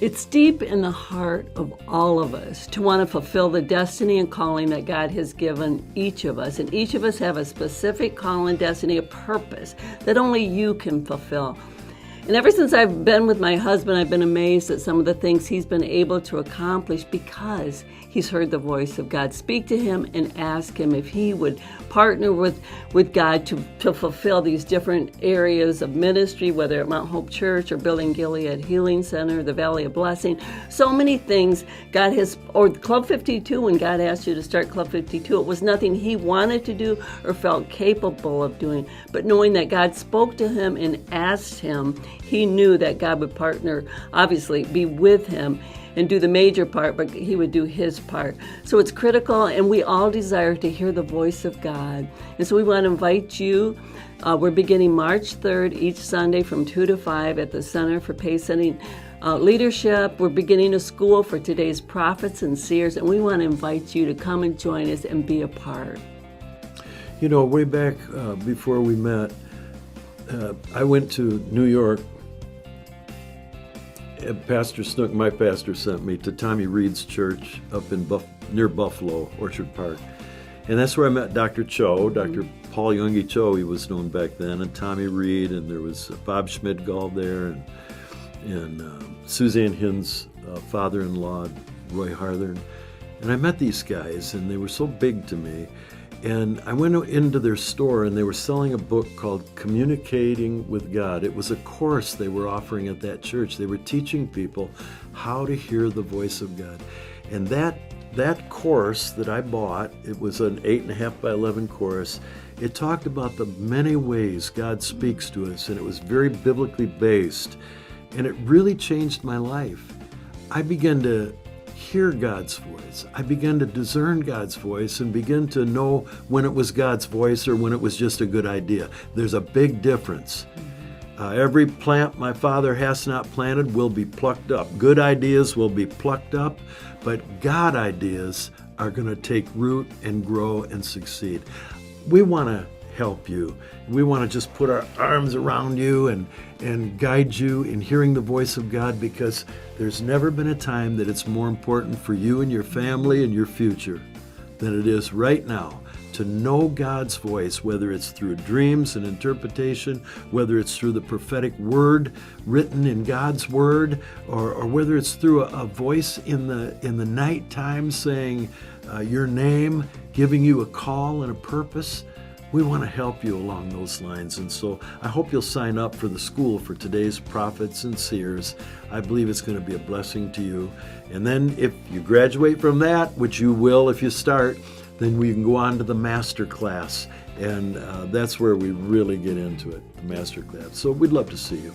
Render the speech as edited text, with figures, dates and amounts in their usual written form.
It's deep in the heart of all of us to want to fulfill the destiny and calling that God has given each of us. And each of us have a specific call and destiny, a purpose that only you can fulfill. And ever since I've been with my husband, I've been amazed at some of the things he's been able to accomplish because he's heard the voice of God speak to him and ask him if he would partner with God to fulfill these different areas of ministry, whether at Mount Hope Church or building Gilead Healing Center, the Valley of Blessing. So many things God has, or Club 52, when God asked you to start Club 52, it was nothing he wanted to do or felt capable of doing. But knowing that God spoke to him and asked him, he knew that God would partner, obviously, be with him and do the major part, but he would do his part. So it's critical, and we all desire to hear the voice of God. And so we want to invite you. We're beginning March 3rd each Sunday from 2 to 5 at the Center for Pace-Setting Leadership. We're beginning a school for today's prophets and seers, and we want to invite you to come and join us and be a part. You know, way back before we met, I went to New York. Pastor Snook, my pastor, sent me to Tommy Reed's church up in near Buffalo, Orchard Park. And that's where I met Dr. Cho, Dr. Paul Youngie Cho, he was known back then, and Tommy Reed, and there was Bob Schmidgall there, and Suzanne Hinn's father-in-law, Roy Harthern. And I met these guys, and they were so big to me. And I went into their store, and they were selling a book called Communicating with God. It was a course they were offering at that church. They were teaching people how to hear the voice of God. And that course that I bought, it was an 8.5 by 11 course. It talked about the many ways God speaks to us, and it was very biblically based. And it really changed my life. I began to hear God's voice. I began to discern God's voice and begin to know when it was God's voice or when it was just a good idea. There's a big difference. Every plant my Father has not planted will be plucked up. Good ideas will be plucked up, but God ideas are going to take root and grow and succeed. We want to help you. We want to just put our arms around you and guide you in hearing the voice of God, because there's never been a time that it's more important for you and your family and your future than it is right now to know God's voice, whether it's through dreams and interpretation, whether it's through the prophetic word written in God's word, or whether it's through a voice in the nighttime saying your name, giving you a call and a purpose. We want to help you along those lines. And so I hope you'll sign up for the school for today's prophets and seers. I believe it's going to be a blessing to you. And then if you graduate from that, which you will if you start, then we can go on to the master class. And that's where we really get into it, the master class. So we'd love to see you.